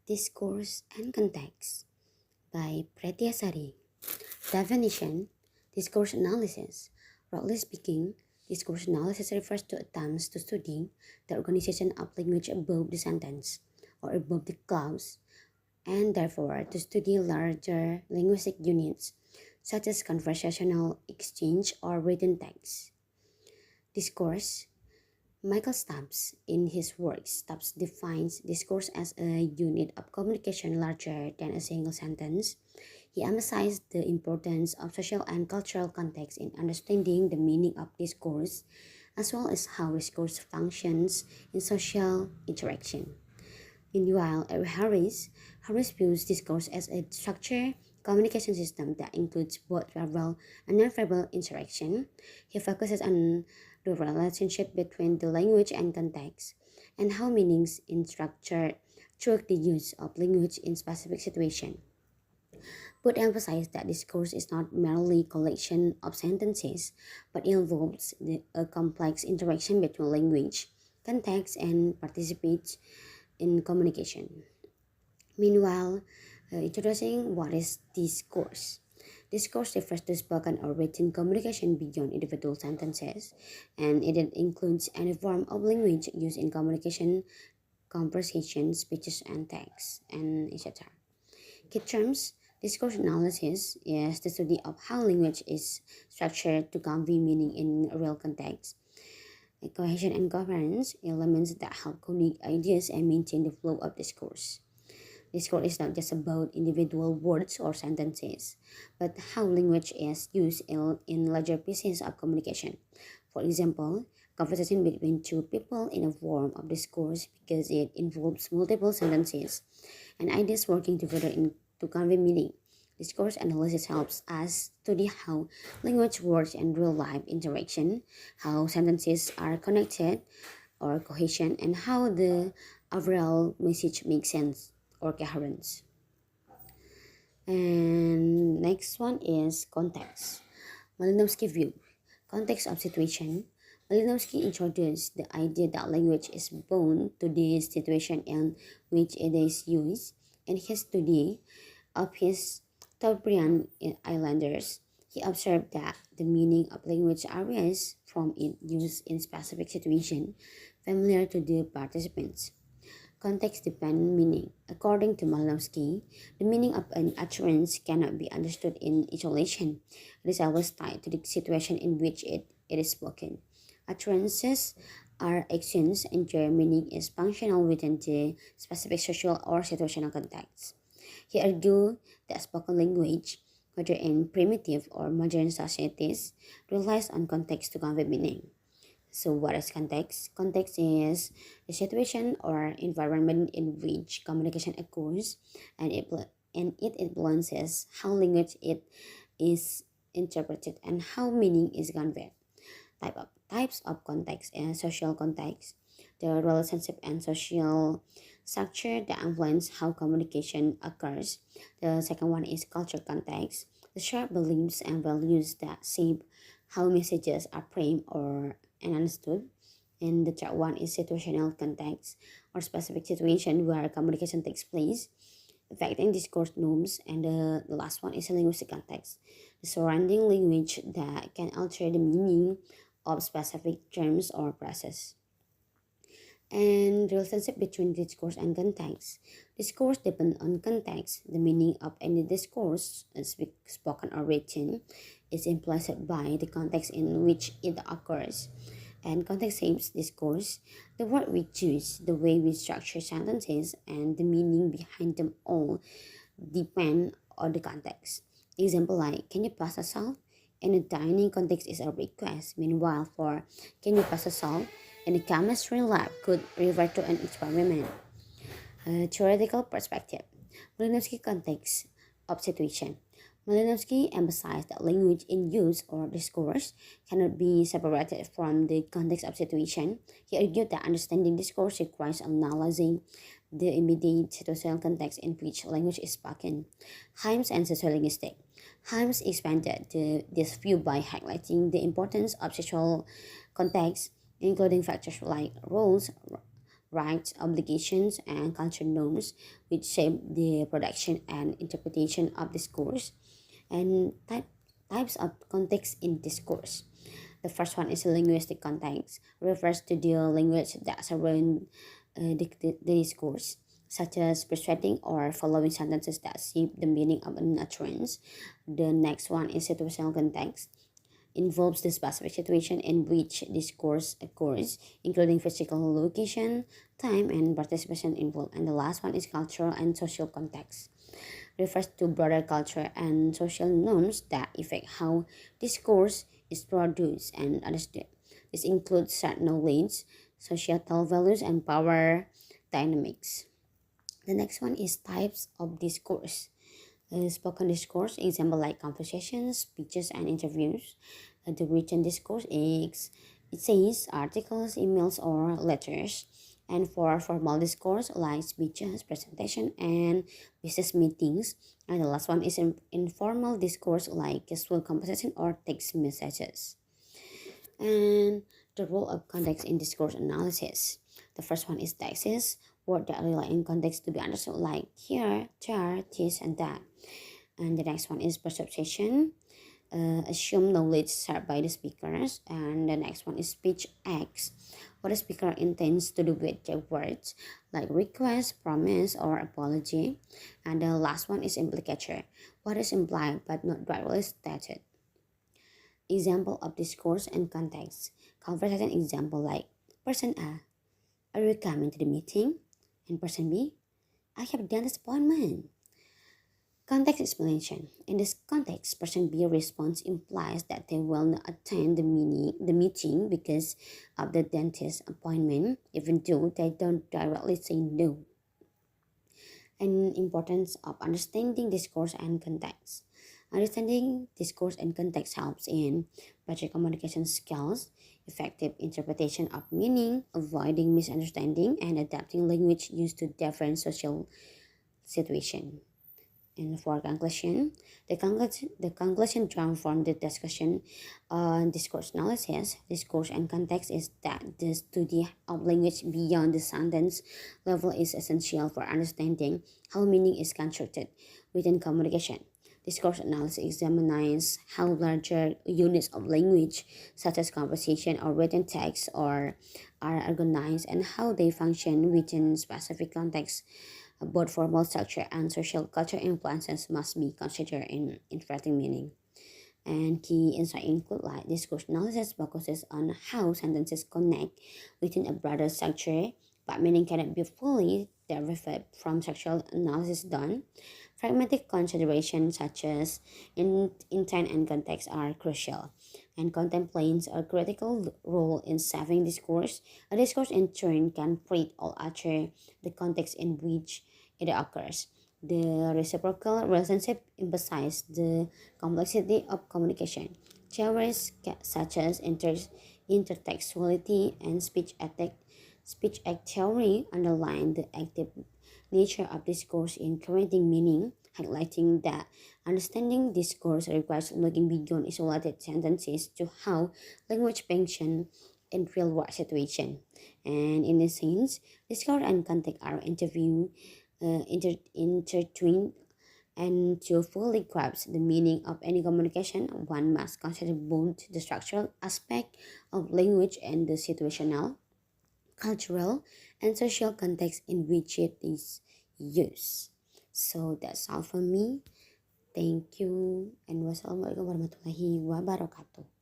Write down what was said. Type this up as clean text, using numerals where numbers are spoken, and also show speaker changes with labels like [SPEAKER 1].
[SPEAKER 1] Discourse and Context by Pretyasari. Definition: Discourse analysis. Broadly speaking, discourse analysis refers to attempts to study the organization of language above the sentence or above the clause, and therefore to study larger linguistic units such as conversational exchange or written text. Discourse. Michael Stubbs, in his work, Stubbs defines discourse as a unit of communication larger than a single sentence. He emphasized the importance of social and cultural context in understanding the meaning of discourse, as well as how discourse functions in social interaction. Meanwhile, Harris views discourse as a structured communication system that includes both verbal and nonverbal interaction. He focuses on the relationship between the language and context, and how meanings in structure through the use of language in specific situations. Would emphasize that discourse is not merely collection of sentences, but involves a complex interaction between language, context, and participates in communication. Meanwhile, introducing what is discourse. Discourse refers to spoken or written communication beyond individual sentences, and it includes any form of language used in communication, conversation, speeches, and text, and etc. Key terms: discourse analysis is the study of how language is structured to convey meaning in real context. Cohesion and coherence, elements that help connect ideas and maintain the flow of discourse. Discourse is not just about individual words or sentences, but how language is used in larger pieces of communication. For example, conversation between two people in a form of discourse because it involves multiple sentences and ideas working together to convey meaning. Discourse analysis helps us study how language works in real life interaction, how sentences are connected or cohesion, and how the overall message makes sense or coherence. And next one is context. Malinowski view. Context of situation. Malinowski introduced the idea that language is bound to the situation in which it is used. In his study of his Tabrian Islanders, he observed that the meaning of language varies from its use in specific situations familiar to the participants. Context-dependent meaning. According to Malinowski, the meaning of an utterance cannot be understood in isolation. It is always tied to the situation in which it is spoken. Utterances are actions and their meaning is functional within the specific social or situational context. He argued that spoken language, whether in primitive or modern societies, relies on context to convey meaning. So what is context? Context is the situation or environment in which communication occurs, and it influences how language it is interpreted and how meaning is conveyed. Types of context and social context. The relationship and social structure that influence how communication occurs. The second one is culture context. The shared beliefs and values that shape how messages are framed or understood. And the third one is situational context or specific situation where communication takes place, affecting discourse norms. And the last one is a linguistic context, the surrounding language that can alter the meaning of specific terms or phrases. And the relationship between discourse and context. Discourse depends on context. The meaning of any discourse, spoken or written, is implicit by the context in which it occurs. And context shapes discourse. The word we choose, the way we structure sentences, and the meaning behind them all depend on the context. Example like, can you pass a salt? In a dining context is a request. Meanwhile, for can you pass a salt? In a chemistry lab could refer to an experiment. Theoretical perspective. Malinowski context of situation. Malinowski emphasized that language in use or discourse cannot be separated from the context of situation. He argued that understanding discourse requires analyzing the immediate situational context in which language is spoken. Himes and sociolinguistic. Himes expanded this view by highlighting the importance of social context, including factors like roles, rights, obligations, and cultural norms which shape the production and interpretation of discourse, and types of context in discourse. The first one is linguistic context, refers to the language that surround the discourse, such as persuading or following sentences that shape the meaning of an utterance. The next one is situational context, involves the specific situation in which discourse occurs, including physical location, time, and participation involved. And the last one is cultural and social context, refers to broader culture and social norms that affect how discourse is produced and understood. This includes shared knowledge, societal values, and power dynamics. The next one is types of discourse. Spoken discourse, example like conversations, speeches, and interviews. The written discourse is essays, articles, emails, or letters. And for formal discourse like speeches, presentation, and business meetings. And the last one is informal discourse like casual conversation or text messages. And the role of context in discourse analysis. The first one is taxes, words that rely on context to be understood, like here, there, this, and that. And the next one is perception, assume knowledge shared by the speakers. And the next one is speech acts, what the speaker intends to do with their words, like request, promise, or apology. And the last one is implicature, what is implied but not directly stated. Example of discourse and context. Conversation example like person A, are you coming to the meeting? And person B, I have a dentist appointment. Context explanation. In this context, person B response implies that they will not attend the meeting because of the dentist appointment, even though they don't directly say no. And importance of understanding discourse and context. Understanding discourse and context helps in better communication skills, effective interpretation of meaning, avoiding misunderstanding, and adapting language used to different social situations. And for conclusion, the conclusion drawn from the discussion on discourse analysis, discourse and context is that the study of language beyond the sentence level is essential for understanding how meaning is constructed within communication. Discourse analysis examines how larger units of language, such as conversation or written text, are organized and how they function within specific contexts. Both formal structure and social culture influences must be considered in interpreting meaning. And key insights include like discourse analysis focuses on how sentences connect within a broader structure, but meaning cannot be fully derived from structural analysis done. Pragmatic considerations such as intent and context are crucial, and content plays a critical role in shaping discourse. A discourse in turn can predict or alter the context in which it occurs. The reciprocal relationship emphasizes the complexity of communication. Theories such as intertextuality and speech act theory underline the active nature of discourse in creating meaning, highlighting that understanding discourse requires looking beyond isolated sentences to how language functions in real world situations. And in this sense, discourse and context are intertwined, and to fully grasp the meaning of any communication, one must consider both the structural aspect of language and the situational, cultural, and social context in which it is used. So that's all from me. Thank you, and wassalamualaikum warahmatullahi wabarakatuh.